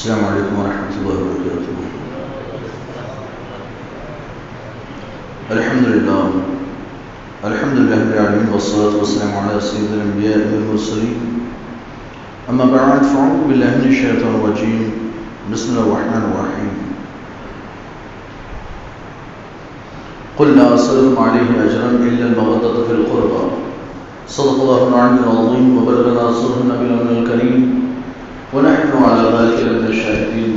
السلام علیکم ورحمۃ اللہ وبرکاتہ۔ الحمدللہ رب العالمین والصلاة والسلام علی سید الانبیاء والمرسلین، اما بعد فاعوذ باللہ من الشیطان الرجیم، بسم اللہ الرحمن الرحیم۔ قل لا اسألكم علیہ اجرا الا المودة فی القربى، صدق اللہ العلی العظیم وبلغنا رسولہ النبی الامین الکریم، ونحن على ذلك لمن الشاهدين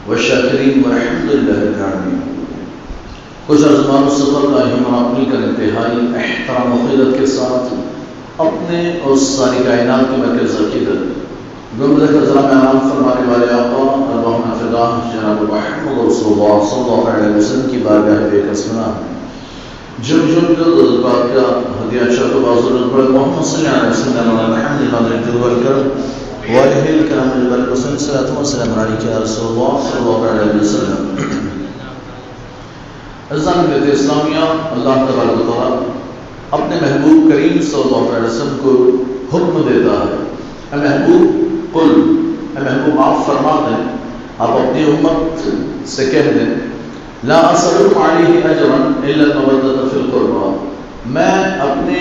والشاكرين والحمد لله رب العالمين۔ کچھ ازمان سفر کا ہم اپنی کا انتہائی احترام و خدمت کے ساتھ اپنے اور ساری کائنات کے مرکز عقیدت گنبد خضرا میں آرام فرمانے والے آقا اللہم فدا جناب محمد رسول اللہ صلی اللہ علیہ وسلم کی بارگاہ بے قسمنا جب دلبات کا ہدیہ شرط و بازرد پر محمد صلی اللہ علیہ وسلم محمد قادر جلوال کر وعلیہ الکرام البرک وسلم صلی وسلم علیہ یا رسول اللہ صلی اللہ علیہ وسلم۔ عزیزان ملت اسلامیہ، اللہ تبارک و تعالی اپنے محبوب کریم صلی اللہ علیہ وسلم کو حکم دیتا ہے، اے محبوب قل، اے محبوب آپ فرما دیں، آپ اپنی امت سے کہہ دیں لا اسألکم علیہ اجرا الا المودة فی القربى، میں اپنے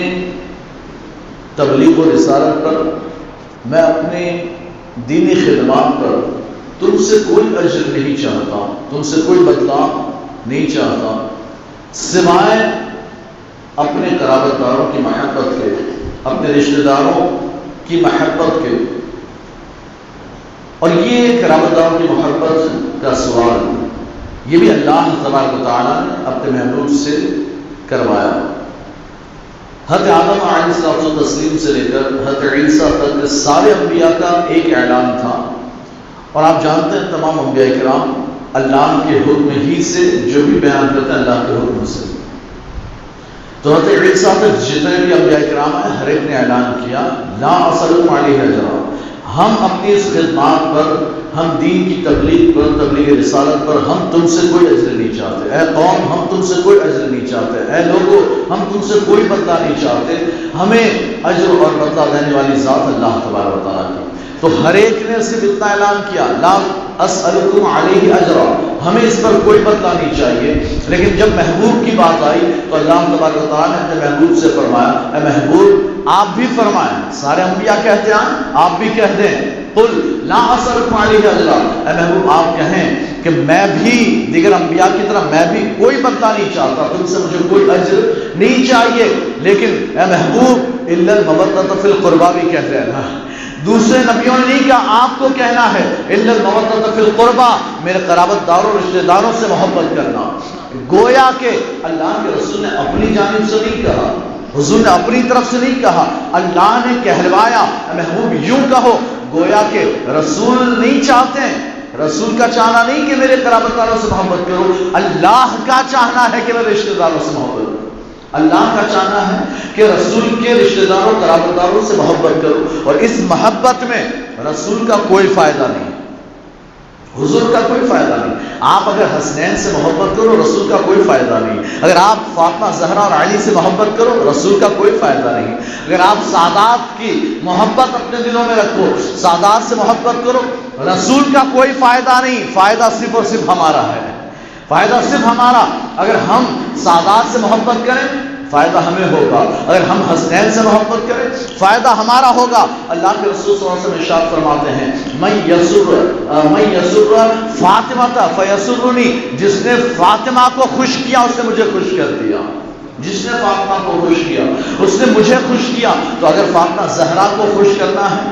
تبلیغ و رسالت پر، میں اپنے دینی خدمات پر تم سے کوئی اجر نہیں چاہتا، تم سے کوئی بدلہ نہیں چاہتا، سوائے اپنے قرابت داروں کی محبت کے، اپنے رشتہ داروں کی محبت کے۔ اور یہ قرابت داروں کی محبت کا سوال یہ بھی اللہ تبارک و تعالیٰ نے اپنے محبوب سے کروایا۔ حضرت آدم علیہ السلام سے لے کر حضرت عیسیٰ تک سارے انبیاء کا ایک اعلان تھا، اور آپ جانتے ہیں تمام انبیاء کرام اللہ کے حکم ہی سے جو بھی بیان کرتے ہیں اللہ کے حکم سے۔ تو حضرت عیسیٰ تک جتنے بھی انبیاء کرام ہیں ہر ایک نے اعلان کیا لا اسألکم علیہ اجرا، ہم اپنی اس خدمات پر، ہم دین کی تبلیغ پر، تبلیغ رسالت پر ہم تم سے کوئی اجر نہیں چاہتے، اے قوم ہم تم سے کوئی اجر نہیں چاہتے، اے لوگوں ہم تم سے کوئی بدلہ نہیں چاہتے، ہمیں اجر اور بدلہ دینے والی ذات اللہ تبارک و تعالیٰ کی۔ تو ہر ایک نے صرف اتنا اعلان کیا لا اسألکم علیہ اجرا، ہمیں اس پر کوئی بدلہ نہیں چاہیے۔ لیکن جب محبوب کی بات آئی تو اللہ تبارک و تعالیٰ نے اپنے محبوب سے فرمایا اے محبوب آپ بھی فرمائیں، سارے انبیاء کہتے ہیں آپ بھی کہہ دیں قل لا اسألکم علیہ اجرا، اے محبوب آپ کہیں کہ میں بھی دیگر انبیاء کی طرح میں بھی کوئی بدلہ نہیں چاہتا، تم سے مجھے کوئی اجر نہیں چاہیے، لیکن اے محبوب الا المودة فی القربى بھی کہتے ہیں۔ دوسرے نبیوں نے نہیں کہا، آپ کو کہنا ہے الا المودة فی القربى، میرے قرابت داروں رشتہ داروں سے محبت کرنا۔ گویا کہ اللہ کے رسول نے اپنی جانب سے نہیں کہا، حضور نے اپنی طرف سے نہیں کہا، اللہ نے کہلوایا محبوب یوں کہو۔ گویا کہ رسول نہیں چاہتے ہیں، رسول کا چاہنا نہیں کہ میرے قرابت داروں سے محبت کرو، اللہ کا چاہنا ہے کہ میرے رشتہ داروں سے محبت کرو۔ اللہ کا چاہنا ہے کہ رسول کے رشتہ داروں قرابت داروں سے محبت کرو، اور اس محبت میں رسول کا کوئی فائدہ نہیں، حضور کا کوئی فائدہ نہیں۔ آپ اگر حسنین سے محبت کرو رسول کا کوئی فائدہ نہیں، اگر آپ فاطمہ زہرا اور علی سے محبت کرو رسول کا کوئی فائدہ نہیں، اگر آپ سادات کی محبت اپنے دلوں میں رکھو، سادات سے محبت کرو، رسول کا کوئی فائدہ نہیں، فائدہ صرف اور صرف ہمارا ہے، فائدہ صرف ہمارا۔ اگر ہم سادات سے محبت کریں فائدہ ہمیں ہوگا، اگر ہم حسنین سے محبت کریں فائدہ ہمارا ہوگا۔ اللہ کے رسول صلی اللہ علیہ وسلم ارشاد فرماتے ہیں من یسر فاطمہ فیسرنی، جس نے فاطمہ کو خوش کیا اس نے مجھے خوش کر دیا، جس نے فاطمہ کو خوش کیا اس نے مجھے خوش کیا۔ تو اگر فاطمہ زہرا کو خوش کرنا ہے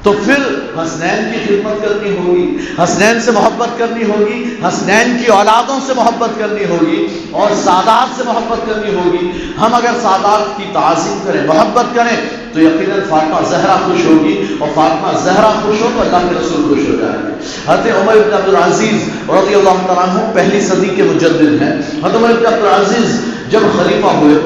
تو پھر حسنین کی خدمت کرنی ہوگی، حسنین سے محبت کرنی ہوگی، حسنین کی اولادوں سے محبت کرنی ہوگی، اور سادات سے محبت کرنی ہوگی۔ ہم اگر سادات کی تعظیم کریں، محبت کریں تو یقیناً فاطمہ زہرا خوش ہوگی، اور فاطمہ زہرا خوش ہو تو اللہ کے رسول خوش ہو جائیں گے۔ حضرت عمر بن عبدالعزیز رضی اللہ تعالیٰ عنہ پہلی صدی کے مجدد ہیں۔ حضرت عمر بن عبدالعزیز جب خلیفہ ہوئے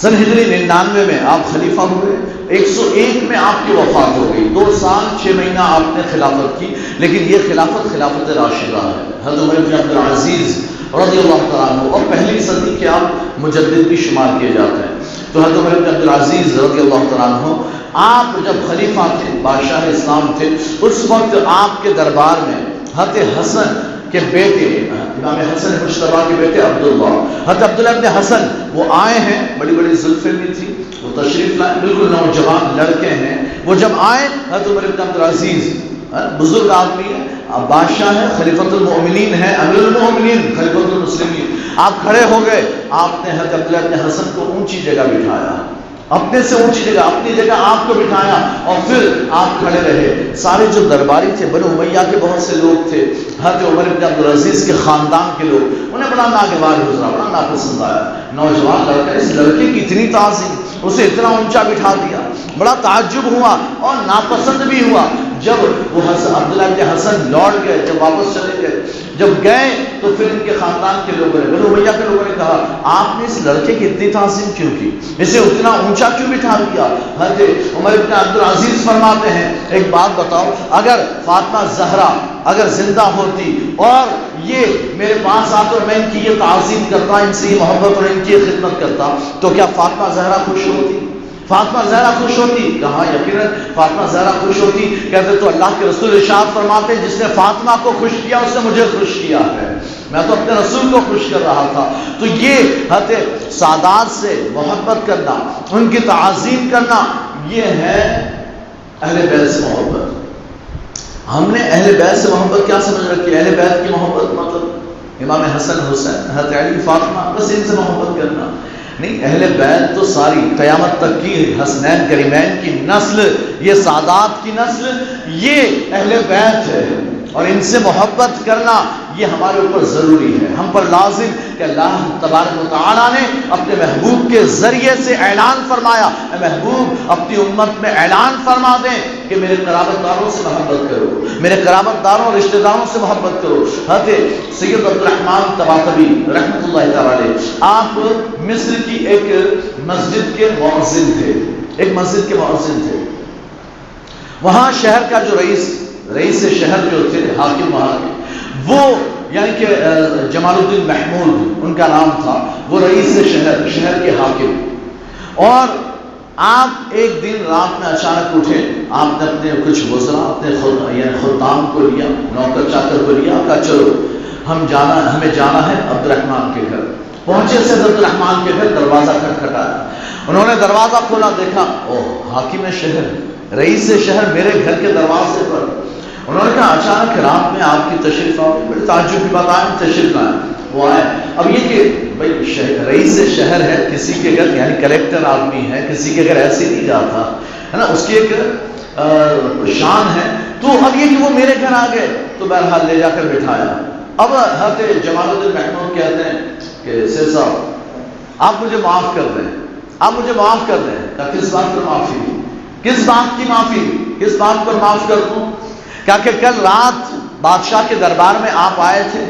سن ہجری 99 میں آپ خلیفہ ہوئے، 101 میں آپ کی وفات ہو گئی، 2 سال 6 مہینہ آپ نے خلافت کی، لیکن یہ خلافت راشدہ ہے۔ حضرت عمر بن عبدالعزیز رضی اللہ تعالیٰ عنہ، اور پہلی صدی کے آپ مجدد بھی شمار کیے جاتے ہیں۔ تو حضرت عمر بن عبدالعزیز رضی اللہ تعالیٰ عنہ آپ جب خلیفہ تھے، بادشاہ اسلام تھے، اس وقت آپ کے دربار میں حضرت حسن کے بیٹے، امام حسن مجتبیٰ کے بیٹے عبداللہ، حضرت عبداللہ ابن حسن وہ آئے ہیں، بڑی بڑی زلفیں بھی تھی، وہ تشریف لائے، بالکل نوجوان لڑکے ہیں۔ وہ جب آئے، حضرت عمر بن عبدالعزیز بزرگ آدمی ہے، بادشاہ ہے، خلیفۃ المؤمنین ہے، امیر المؤمنین، خلیفۃ المسلمین، آپ کھڑے ہو گئے، آپ نے حضرت عبداللہ ابن حسن کو اونچی جگہ بٹھایا، اپنے سے اونچی جگہ، اپنی جگہ آپ کو بٹھایا، اور پھر آپ کھڑے رہے۔ سارے جو درباری تھے، بنو امیہ کے بہت سے لوگ تھے، حضرت عمر بن عبدالعزیز کے خاندان کے لوگ، انہیں بڑا ناگوار گزرا، بڑا ناپسند آیا۔ نوجوان لڑکا، اس لڑکے کی اتنی تعظیم، اسے اتنا اونچا بٹھا دیا، بڑا تعجب ہوا اور ناپسند بھی ہوا۔ جب وہ عبداللہ بن حسن لوٹ گئے، جب واپس چلے گئے، جب گئے تو پھر ان کے خاندان کے لوگوں نے، بنو امیہ کے لوگوں نے کہا، آپ نے اس لڑکے کی اتنی تعظیم کیوں کی، اسے اتنا اونچا کیوں بٹھا دیا؟ حضرت عمر بن عبدالعزیز فرماتے ہیں، ایک بات بتاؤ، اگر فاطمہ زہرا اگر زندہ ہوتی اور یہ میرے پاس آتے اور میں ان کی یہ تعظیم کرتا، ان سے یہ محبت اور ان کی یہ خدمت کرتا، تو کیا فاطمہ زہرا خوش ہوتی؟ فاطمہ زہرا خوش ہوتی؟ کہاں، یقیناً فاطمہ زہرا خوش ہوتی۔ کہتے تو اللہ کے رسول ارشاد فرماتے ہیں، جس نے فاطمہ کو خوش کیا اس نے مجھے خوش کیا ہے، میں تو اپنے رسول کو خوش کر رہا تھا۔ تو یہ حضرت سادات سے محبت کرنا، ان کی تعظیم کرنا، یہ ہے اہل بیت سے محبت۔ ہم نے اہل بیت سے محبت کیا سمجھ رکھی؟ اہل بیت کی محبت مطلب امام حسن حسین، حضرت علی، فاطمہ، بس ان سے محبت کرنا نہیں۔ اہل بیت تو ساری قیامت تک کی حسنین کریمین کی نسل، یہ سادات کی نسل، یہ اہل بیت ہے، اور ان سے محبت کرنا یہ ہمارے اوپر ضروری ہے، ہم پر لازم کہ اللہ تبارک و تعالیٰ نے اپنے محبوب کے ذریعے سے اعلان فرمایا، اے محبوب اپنی امت میں اعلان فرما دیں کہ میرے قرابت داروں سے محبت کرو، میرے قرابت داروں اور رشتہ داروں سے محبت کرو۔ حضرت سید عبدالرحمن طباطبی رحمۃ اللہ تعالیٰ علیہ، آپ مصر کی ایک مسجد کے مؤذن تھے، ایک مسجد کے مؤذن تھے۔ وہاں شہر کا جو رئیس شہر جو تھے، حاکم وہاں کے، وہ یعنی کہ جمال الدین محمود ان کا نام تھا، وہ رئیس شہر کے حاکم، اور آپ ایک دن رات میں اچانک اٹھے، آپ نے اپنے کچھ وزراء، اپنے خدام کو لیا، نوکر چاکر کو لیا، کہا چلو ہمیں جانا ہے عبدالرحمن کے گھر۔ پہنچے سے عبدالرحمن کے گھر، دروازہ کھٹکھٹایا، انہوں نے دروازہ کھولا، دیکھا حاکم شہر، رئیس شہر میرے گھر کے دروازے پر۔ انہوں نے کہا اچانک رات میں آپ کی تشریف آئی، بڑی تعجب کی بات، آئے تشریف لائیں۔ وہ آئے، اب یہ کہ بھائی رئیس شہر ہے، کسی کے گھر یعنی کلیکٹر آدمی ہے، کسی کے گھر ایسے نہیں جاتا ہے نا، اس کی ایک شان ہے، تو اب یہ کہ وہ میرے گھر آ گئے تو بہرحال لے جا کر بٹھایا۔ اب حضرت جمال الدین محمود کہتے ہیں کہ سید صاحب آپ مجھے معاف کر دیں، آپ مجھے معاف کر دیں۔ کس بات پر معافی؟ کس بات کی معافی؟ کس بات پر معاف کر دوں؟ کہ کل رات بادشاہ کے دربار میں آپ آئے تھے،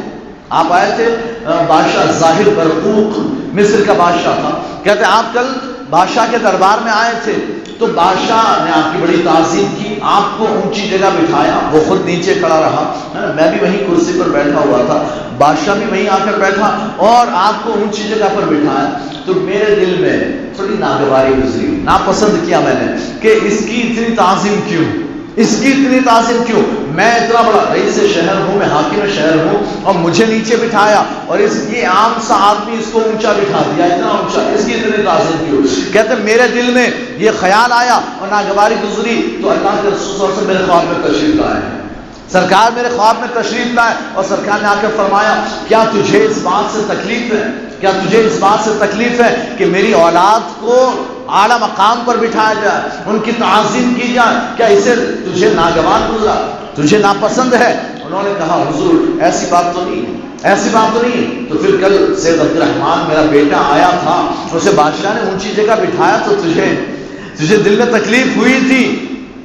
بادشاہ ظاہر برقوق مصر کا بادشاہ تھا، کہتے آپ کل بادشاہ کے دربار میں آئے تھے، تو بادشاہ نے آپ کی بڑی تعظیم کی، آپ کو اونچی جگہ بٹھایا، وہ خود نیچے کھڑا رہا، میں بھی وہیں کرسی پر بیٹھا ہوا تھا، بادشاہ بھی وہیں آ کر بیٹھا اور آپ کو اونچی جگہ پر بٹھایا، تو میرے دل میں تھوڑی ناگواری گزری، ناپسند کیا میں نے کہ اس کی اتنی تعظیم کیوں، اس کی اتنی تعظیم کیوں؟ میں اتنا بڑا رئیس شہر ہوں، میں حاکم شہر ہوں، اور مجھے نیچے بٹھایا، اور یہ عام سا آدمی اس کو اونچا بٹھا دیا، اتنا اونچا، اس کی اتنی تعظیم کیوں؟ کہتے میرے دل میں یہ خیال آیا اور ناگواری گزری، تو اللہ کے رسول صلی اللہ علیہ وسلم میرے خواب میں تشریف لائے ہیں، سرکار میرے خواب میں تشریف لائے، اور سرکار نے آ کر فرمایا کیا تجھے اس بات سے تکلیف ہے، کیا تجھے اس بات سے تکلیف ہے کہ میری اولاد کو اعلیٰ مقام پر بٹھایا جائے، ان کی تعظیم کی جائے، کیا اسے تجھے ناگوار گزرا، تجھے ناپسند ہے؟ انہوں نے کہا حضور ایسی بات تو نہیں، ایسی بات تو نہیں۔ تو پھر کل سید عبدالرحمن میرا بیٹا آیا تھا، اسے بادشاہ نے اونچی جگہ بٹھایا، تو تجھے دل میں تکلیف ہوئی تھی،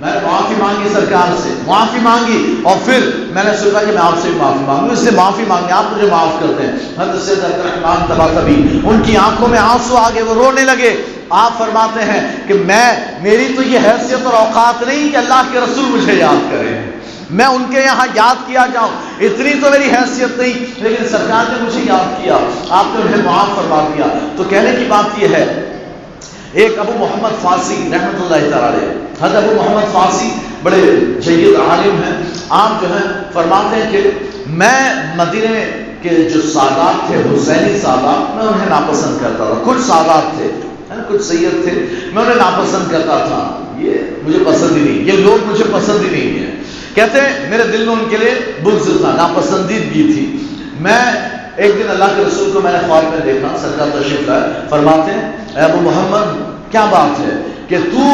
میں نے معافی مانگی سرکار سے، معافی مانگی، اور پھر میں نے سوچا کہ میں آپ سے معافی مانگوں، اس سے معافی مانگی، آپ مجھے معاف کر دیں۔ حضرت سید عبدالرحمن طباطبی ان کی آنکھوں میں آنسو آ گئے، وہ رونے لگے۔ آپ فرماتے ہیں کہ میری تو یہ حیثیت اور اوقات نہیں کہ اللہ کے رسول مجھے یاد کریں، میں ان کے یہاں یاد کیا جاؤں، اتنی تو میری حیثیت نہیں، لیکن سرکار نے مجھے یاد کیا، آپ نے انہیں معاف فرما دیا۔ تو کہنے کی بات یہ ہے، ایک ابو محمد فارسی رحمۃ اللہ تعالی علیہ، حضرت ابو محمد فارسی بڑے جید عالم ہیں، آپ جو ہیں فرماتے ہیں کہ میں مدینے کے جو سادات تھے، حسینی سادات، میں انہیں ناپسند کرتا تھا۔ کچھ سادات تھے، کچھ سید تھے، میں انہیں ناپسند کرتا تھا، یہ مجھے پسند ہی نہیں، یہ لوگ مجھے پسند ہی نہیں ہیں۔ کہتے ہیں میرے دل میں ان کے لیے بغض تھا، ناپسندیدگی تھی۔ میں ایک دن اللہ کے رسول کو میں نے خواب میں دیکھا، سرکار تشریف لائے، فرماتے ہیں اے ابو محمد کیا بات ہے کہ تو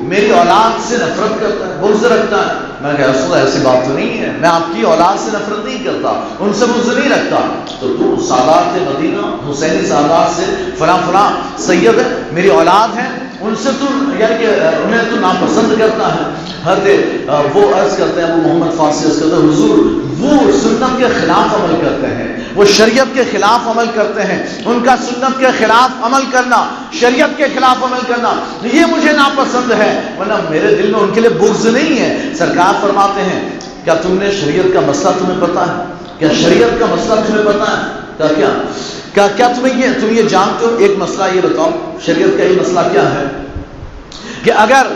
میری اولاد سے نفرت کرتا ہے، بغض رکھتا ہے؟ میں نے کہا رسول ایسی بات تو نہیں ہے، میں آپ کی اولاد سے نفرت نہیں کرتا، ان سے بغض نہیں رکھتا، تو سادات مدینہ حسینی سادات سے فلاں فلاں سید ہے، میری اولاد ہے، ان سے تو یعنی کہ انہیں تو ناپسند کرتا ہے۔ حضرت وہ عرض کرتے ہیں، ابو محمد فارسی عرض کرتے ہیں حضور وہ سنت کے خلاف عمل کرتے ہیں، وہ شریعت کے خلاف عمل کرتے ہیں، ان کا سنت کے خلاف عمل کرنا، شریعت کے خلاف عمل کرنا یہ مجھے ناپسند ہے، ورنہ میرے دل میں ان کے لیے بغض نہیں ہے۔ سرکار فرماتے ہیں کیا تم نے شریعت کا مسئلہ تمہیں پتا ہے؟ کیا شریعت کا مسئلہ تمہیں پتا ہے؟ کیا تم یہ جانتے ہو؟ ایک مسئلہ یہ بتاؤ، شریعت کا یہ مسئلہ کیا ہے کہ اگر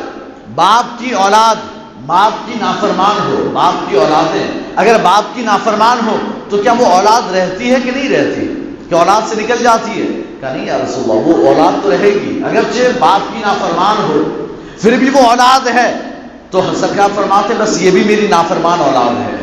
باپ کی اولاد باپ کی نافرمان ہو، باپ کی اولادیں اگر باپ کی نافرمان ہو تو کیا وہ اولاد رہتی ہے کہ نہیں رہتی؟ کہ اولاد سے نکل جاتی ہے؟ کہا نہیں یا رسول اللہ، وہ اولاد تو رہے گی، اگرچہ باپ کی نافرمان ہو پھر بھی وہ اولاد ہے۔ تو سرکار فرماتے بس یہ بھی میری نافرمان اولاد ہے،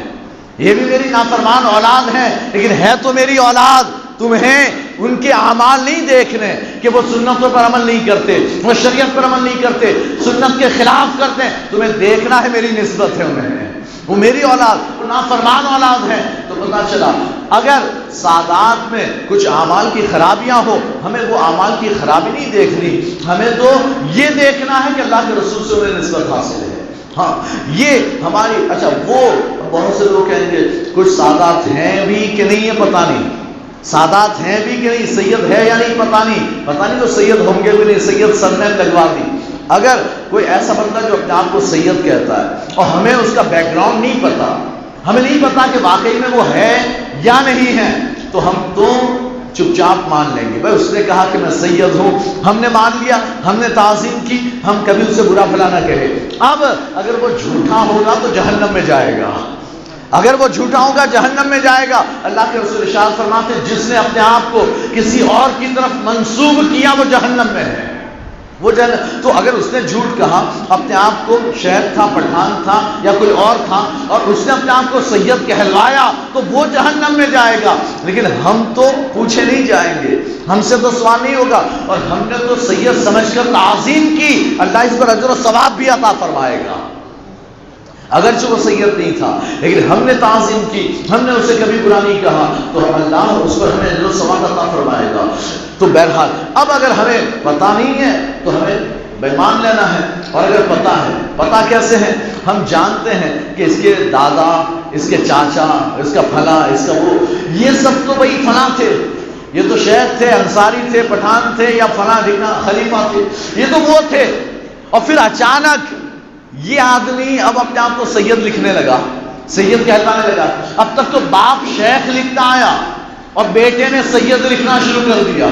یہ بھی میری نافرمان اولاد ہے، لیکن ہے تو میری اولاد۔ تمہیں ان کے اعمال نہیں دیکھنے کہ وہ سنتوں پر عمل نہیں کرتے، وہ شریعت پر عمل نہیں کرتے، سنت کے خلاف کرتے ہیں، تمہیں دیکھنا ہے میری نسبت ہے انہیں، وہ میری اولاد، وہ نافرمان اولاد ہے۔ تو پتہ چلا اگر سادات میں کچھ اعمال کی خرابیاں ہو، ہمیں وہ اعمال کی خرابی نہیں دیکھنی، ہمیں تو یہ دیکھنا ہے کہ اللہ کے رسول سے انہیں نسبت حاصل ہے۔ ہاں یہ ہماری اچھا وہ بہت سے لوگ کہیں گے کچھ سادات ہیں بھی کہ نہیں ہے پتہ نہیں، سادات ہیں بھی کہ نہیں، سید ہے یا نہیں پتہ نہیں تو سید ہوں گے بھی نہیں، سید سر نے لگوا دی۔ اگر کوئی ایسا بندہ جو اپنے آپ کو سید کہتا ہے اور ہمیں اس کا بیک گراؤنڈ نہیں پتا، ہمیں نہیں پتا کہ واقعی میں وہ ہے یا نہیں ہے، تو ہم تو چپ چاپ مان لیں گے، بھائی اس نے کہا کہ میں سید ہوں، ہم نے مان لیا، ہم نے تعظیم کی، ہم کبھی اسے برا بھلا نہ کہے۔ اب اگر وہ جھوٹا ہوگا تو جہنم میں جائے گا، اگر وہ جھوٹا ہوگا جہنم میں جائے گا۔ اللہ کے رسول ارشاد فرماتے ہیں جس نے اپنے آپ کو کسی اور کی طرف منسوب کیا وہ جہنم میں ہے، وہ تو اگر اس نے جھوٹ کہا، اپنے آپ کو شیخ تھا، پٹھان تھا یا کوئی اور تھا، اور اس نے اپنے آپ کو سید کہلوایا تو وہ جہنم میں جائے گا، لیکن ہم تو پوچھے نہیں جائیں گے، ہم سے تو سوال نہیں ہوگا، اور ہم نے تو سید سمجھ کر تعظیم کی، اللہ اس پر اجر و ثواب بھی عطا فرمائے گا، اگرچہ وہ سید نہیں تھا، لیکن ہم نے تعظیم کی، ہم نے اسے کبھی برا نہیں کہا، تو اللہ اس پر ہمیں اجر و ثواب عطا فرمائے گا۔ تو بہرحال اب اگر ہمیں پتہ نہیں ہے تو ہمیں بےمان لینا ہے، اور اگر پتہ ہے، پتہ کیسے ہے؟ ہم جانتے ہیں کہ اس کے دادا، اس کے چاچا، اس کا پھلا، اس کا وہ، یہ سب تو وہی فلاں تھے، یہ تو شیخ تھے، انصاری تھے، پٹھان تھے، یا فلاں خلیفہ تھے، یہ تو وہ تھے، اور پھر اچانک یہ آدمی اب اپنے آپ کو سید لکھنے لگا، سید کہلانے لگا۔ اب تک تو باپ شیخ لکھتا آیا اور بیٹے نے سید لکھنا شروع کر دیا،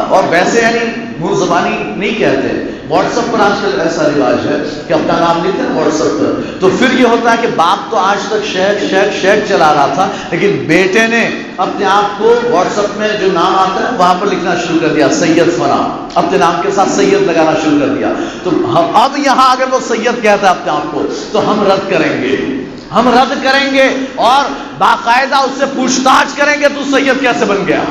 اور ویسے یعنی منہ زبانی نہیں کہتے، واٹس ایپ پر آج کل ایسا رواج ہے کہ اپنا نام لکھتے ہیں واٹس ایپ پر، تو پھر یہ ہوتا ہے کہ باپ تو آج تک شیخ شیخ شیخ چلا رہا تھا، لیکن بیٹے نے اپنے آپ کو واٹس ایپ میں جو نام آتا ہے وہاں پر لکھنا شروع کر دیا، سید فلاں، اپنے نام کے ساتھ سید لگانا شروع کر دیا۔ تو اب یہاں اگر وہ سید کہتا ہے اپنے آپ کو تو ہم رد کریں گے، ہم رد کریں گے، اور باقاعدہ اس سے پوچھ تاچھ کریں گے تو سید کیسے بن گیا،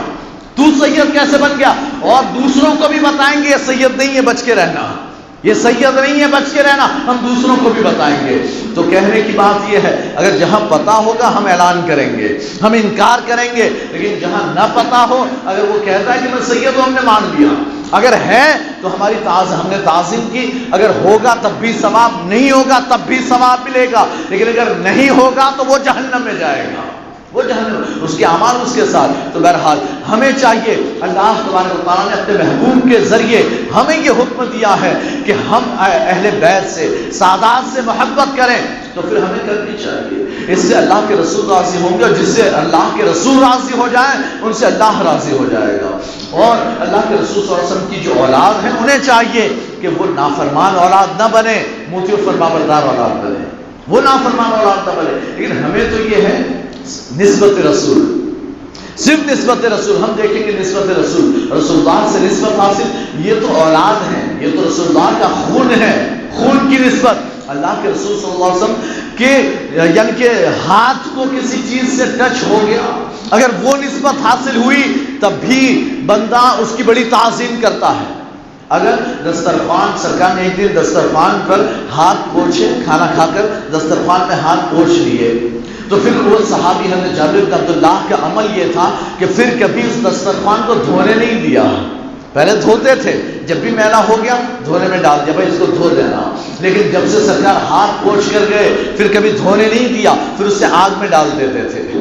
تو سید کیسے بن گیا، اور دوسروں کو بھی بتائیں گے یہ سید نہیں ہے، بچ کے رہنا، یہ سید نہیں ہے، بچ کے رہنا، ہم دوسروں کو بھی بتائیں گے۔ تو کہنے کی بات یہ ہے اگر جہاں پتہ ہوگا ہم اعلان کریں گے، ہم انکار کریں گے، لیکن جہاں نہ پتہ ہو، اگر وہ کہتا ہے کہ میں سید ہوں، ہم نے مان لیا، اگر ہے تو ہم نے تعظیم کی، اگر ہوگا تب بھی ثواب، نہیں ہوگا تب بھی ثواب ملے گا، لیکن اگر نہیں ہوگا تو وہ جہنم میں جائے گا، وہ جہنم، اس کے اعمال اس کے ساتھ. تو بہرحال ہمیں چاہیے، اللہ تبارک و تعالیٰ نے اپنے محبوب کے ذریعے ہمیں یہ حکم دیا ہے کہ ہم اہل بیت سے، سادات سے محبت کریں. تو پھر ہمیں کرنی چاہیے. اس سے اللہ کے رسول راضی ہوں گے، اور جس سے اللہ کے رسول راضی ہو جائیں ان سے اللہ راضی ہو جائے گا. اور اللہ کے رسول صلی اللہ علیہ وسلم کی جو اولاد ہے انہیں چاہیے کہ وہ نافرمان اولاد نہ بنے، مطیع و فرمانبردار اولاد بنے. وہ نافرمان اولاد نہ بنے. لیکن ہمیں تو یہ ہے نسبت رسول، صرف نسبت رسول. ہم دیکھیں گے نسبت رسول، رسول اللہ سے نسبت حاصل، یہ تو اولاد ہے، یہ تو رسول اللہ کا خون ہے، خون کی نسبت. اللہ کے رسول صلی اللہ علیہ وسلم کے یعنی کہ ہاتھ کو کسی چیز سے ٹچ ہو گیا، اگر وہ نسبت حاصل ہوئی تب بھی بندہ اس کی بڑی تعظیم کرتا ہے. اگر دسترخوان، سرکار نے ایک دن دسترخوان پر ہاتھ پوچھے، کھانا کھا کر دسترخوان میں ہاتھ پوچھ لیے، تو پھر وہ صحابی حضرت جابر بن عبداللہ کا عمل یہ تھا کہ پھر کبھی اس دسترخوان کو دھونے نہیں دیا. پہلے دھوتے تھے، جب بھی میلا ہو گیا دھونے میں ڈال دیا، بھائی اس کو دھو دینا. لیکن جب سے سرکار ہاتھ پوچھ کر گئے پھر کبھی دھونے نہیں دیا، پھر اسے آگ میں ڈال دیتے تھے.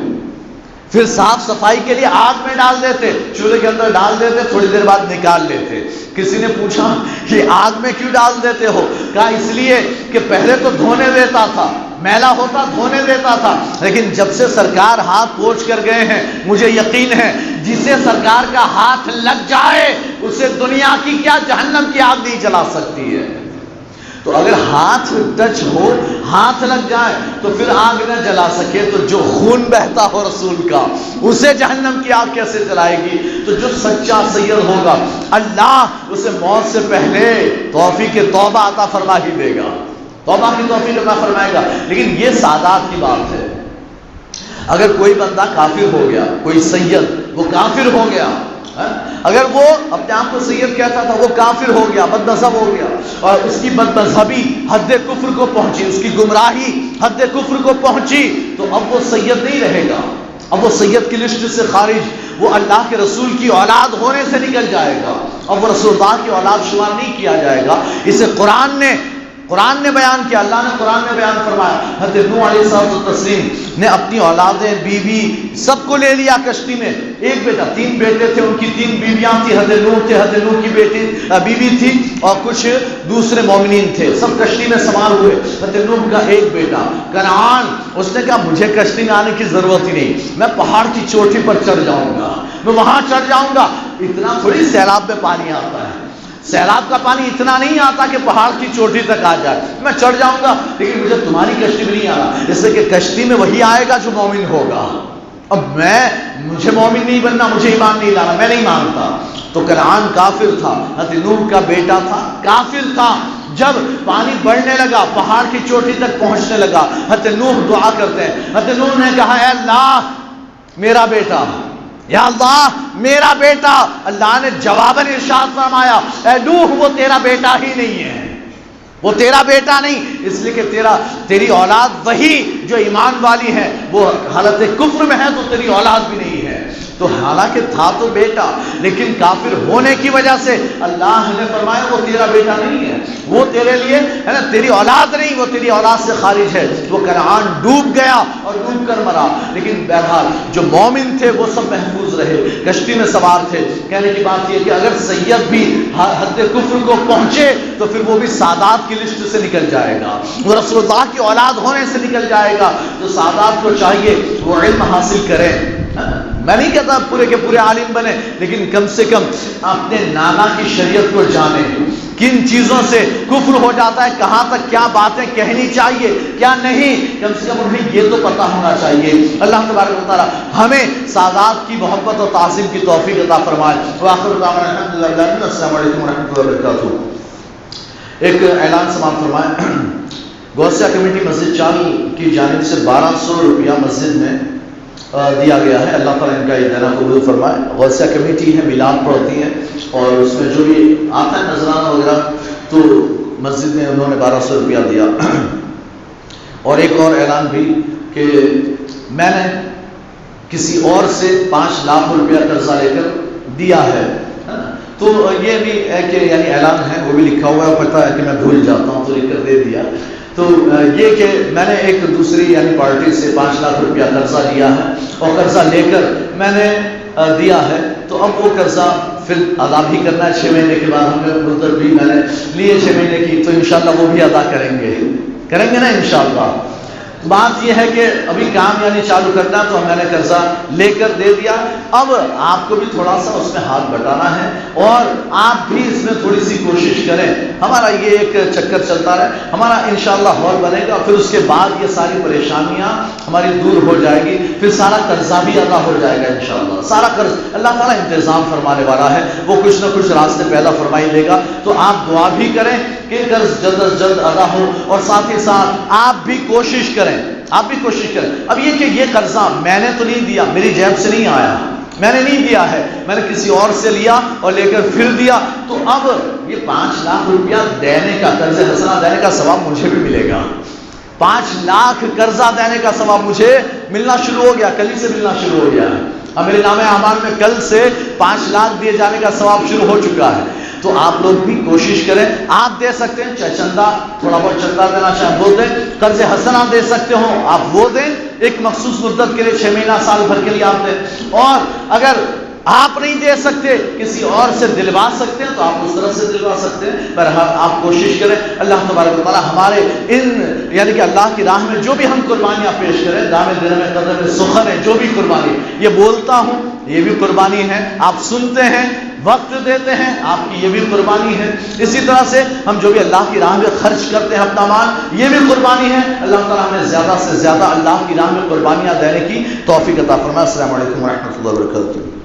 پھر صاف صفائی کے لیے آگ میں ڈال دیتے، چولہے کے اندر ڈال دیتے، تھوڑی دیر بعد نکال لیتے. کسی نے پوچھا کہ آگ میں کیوں ڈال دیتے ہو؟ کہا اس لیے کہ پہلے تو دھونے دیتا تھا، میلا ہوتا دھونے دیتا تھا، لیکن جب سے سرکار ہاتھ پوچھ کر گئے ہیں مجھے یقین ہے جسے سرکار کا ہاتھ لگ جائے اسے دنیا کی کیا جہنم کی آگ نہیں جلا سکتی ہے. تو اگر ہاتھ ٹچ ہو، ہاتھ لگ جائے تو پھر آگ نہ جلا سکے تو جو خون بہتا ہو رسول کا اسے جہنم کی آگ کیسے جلائے گی؟ تو جو سچا سید ہوگا اللہ اسے موت سے پہلے توفیق توبہ عطا فرما ہی دے گا، توبہ کی توفیق عطا فرمائے گا. لیکن یہ سادات کی بات ہے. اگر کوئی بندہ کافر ہو گیا، کوئی سید وہ کافر ہو گیا، اگر وہ اپنے آپ کو سید کہتا تھا وہ کافر ہو گیا، بد مذہب ہو گیا، اور اس کی بد مذہبی حد کفر کو پہنچی، اس کی گمراہی حد کفر کو پہنچی، تو اب وہ سید نہیں رہے گا، اب وہ سید کی لسٹ سے خارج، وہ اللہ کے رسول کی اولاد ہونے سے نکل جائے گا، اب وہ رسول اللہ کی اولاد شمار نہیں کیا جائے گا. اسے قرآن نے بیان کیا، اللہ نے قرآن میں بیان فرمایا. حضرت نوح علیہ الصلوۃ والتسلیم نے اپنی اولادیں، بیوی سب کو لے لیا کشتی میں. ایک بیٹا، 3 بیٹے تھے، ان کی 3 بیویاں تھیں. حضرت نوح تھے، حضرت نوح کی بیوی تھی، اور کچھ دوسرے مومنین تھے، سب کشتی میں سوار ہوئے. حضرت نوح کا ایک بیٹا کنعان، اس نے کہا مجھے کشتی میں آنے کی ضرورت ہی نہیں، میں پہاڑ کی چوٹی پر چڑھ جاؤں گا، میں وہاں چڑھ جاؤں گا. اتنا تھوڑی سیلاب میں پانی آتا ہے، سیلاب کا پانی اتنا نہیں آتا کہ پہاڑ کی چوٹی تک آ جائے، میں چڑھ جاؤں گا، لیکن مجھے تمہاری کشتی میں نہیں آنا، اس سے کہ کشتی میں وہی آئے گا جو مومن ہوگا. اب مجھے مومن نہیں بننا، مجھے ایمان نہیں لانا، میں نہیں مانتا. تو کنعان کافر تھا، حضرت نوح کا بیٹا تھا، کافر تھا. جب پانی بڑھنے لگا، پہاڑ کی چوٹی تک پہنچنے لگا، حضرت نوح دعا کرتے ہیں. حضرت نوح نے کہا اے اللہ میرا بیٹا، یا اللہ میرا بیٹا. اللہ نے جواباً ارشاد فرمایا اے نوح وہ تیرا بیٹا ہی نہیں ہے، وہ تیرا بیٹا نہیں، اس لیے کہ تیری اولاد وہی جو ایمان والی ہے، وہ حالت کفر میں ہے تو تیری اولاد بھی نہیں ہے. تو حالانکہ تھا تو بیٹا، لیکن کافر ہونے کی وجہ سے اللہ نے فرمایا وہ تیرا بیٹا نہیں ہے، وہ تیرے لیے ہے نا، تیری اولاد نہیں، وہ تیری اولاد سے خارج ہے. وہ کنعان ڈوب گیا اور ڈوب کر مرا. لیکن بہرحال جو مومن تھے وہ سب محفوظ رہے، کشتی میں سوار تھے. کہنے کی بات یہ کہ اگر سید بھی حد کفر کو پہنچے تو پھر وہ بھی سادات کی لسٹ سے نکل جائے گا، وہ رسول اللہ کی اولاد ہونے سے نکل جائے گا. تو سادات کو چاہیے وہ علم حاصل کریں. میں نہیں کہتا پورے کے پورے عالم بنے، لیکن کم سے کم اپنے نانا کی شریعت کو جانیں، کن چیزوں سے کفر ہو جاتا ہے، کہاں تک کیا باتیں کہنی چاہیے کیا نہیں، کم سے کم انہیں یہ تو پتہ ہونا چاہیے. اللہ تبارک و تعالی ہمیں سادات کی محبت اور تعظیم کی توفیق عطا فرمائے. وآخر دعوانا الحمدللہ، السلام علیکم ورحمۃ اللہ وبرکاتہ. ایک اعلان سماعت فرمائے. غوثیہ کمیٹی مسجد چال کی جانب سے 1200 روپیہ مسجد میں دیا گیا ہے. اللہ تعالیٰ ان کا یہ دینا قبول فرمائے. غوثیہ کمیٹی ہے، میلاد پڑھتی ہے، اور اس میں جو بھی آتا ہے نذرانہ وغیرہ تو مسجد میں انہوں نے 1200 روپیہ دیا. اور ایک اور اعلان بھی کہ میں نے کسی اور سے 5 لاکھ روپیہ قرضہ لے کر دیا ہے، تو یہ بھی ہے کہ یعنی اعلان ہے، وہ بھی لکھا ہوا ہے، پتہ ہے کہ میں بھول جاتا ہوں تو لکھ کر دے دیا. تو یہ کہ میں نے ایک دوسری یعنی پارٹی سے 5 لاکھ روپیہ قرضہ لیا ہے اور قرضہ لے کر میں نے دیا ہے، تو اب وہ قرضہ پھر ادا بھی کرنا ہے 6 مہینے کے بعد. ہمیں مدت بھی میں نے لیے 6 مہینے کی، تو انشاءاللہ وہ بھی ادا کریں گے نا انشاءاللہ. بات یہ ہے کہ ابھی کام یعنی چالو کرنا، تو میں نے قرضہ لے کر دے دیا. اب آپ کو بھی تھوڑا سا اس میں ہاتھ بٹانا ہے اور آپ بھی اس میں تھوڑی سی کوشش کریں. ہمارا یہ ایک چکر چلتا رہے، ہمارا انشاءاللہ ہال بنے گا، پھر اس کے بعد یہ ساری پریشانیاں ہماری دور ہو جائے گی، پھر سارا قرضہ بھی ادا ہو جائے گا انشاءاللہ. سارا قرض اللہ تعالیٰ انتظام فرمانے والا ہے، وہ کچھ نہ کچھ راستے پیدا فرمائی دے گا. تو آپ دعا بھی کریں کہ قرض جلد از جلد ادا ہو، اور ساتھ ہی ساتھ آپ بھی کوشش کریں. اب یہ کہ یہ قرضہ میں نے تو نہیں دیا، میری جیب سے نہیں آیا، میں نے نہیں دیا ہے، میں نے کسی اور سے لیا اور لے کر پھر دیا. تو اب یہ 5 لاکھ روپیہ دینے کا، قرض حسنہ دینے کا ثواب مجھے بھی ملے گا. 5 لاکھ قرضہ دینے کا ثواب مجھے ملنا شروع ہو گیا، کل ہی سے ملنا شروع ہو گیا. اب میرے نام اعمال میں کل سے 5 لاکھ دیے جانے کا ثواب شروع ہو چکا ہے. تو آپ لوگ بھی کوشش کریں. آپ دے سکتے ہیں چاہے چندہ، تھوڑا بہت چندہ دینا چاہے وہ دیں، قرض حسنہ دے سکتے ہو آپ وہ دیں، ایک مخصوص مدت کے لیے 6 مہینہ سال بھر کے لیے آپ دیں. اور اگر آپ نہیں دے سکتے، کسی اور سے دلوا سکتے ہیں تو آپ اس طرح سے دلوا سکتے ہیں. پر آپ کوشش کریں. اللہ تبارک و تعالیٰ ہمارے ان یعنی کہ اللہ کی راہ میں جو بھی ہم قربانیاں پیش کریں، دام دل میں قدر میں سخن ہے، جو بھی قربانی، یہ بولتا ہوں یہ بھی قربانی ہے، آپ سنتے ہیں وقت دیتے ہیں آپ کی یہ بھی قربانی ہے. اسی طرح سے ہم جو بھی اللہ کی راہ میں خرچ کرتے ہیں اپنا مال، یہ بھی قربانی ہے. اللہ تعالیٰ ہمیں زیادہ سے زیادہ اللہ کی راہ میں قربانیاں دینے کی توفیق عطا فرمائے. السلام علیکم ورحمۃ اللہ وبرکاتہ.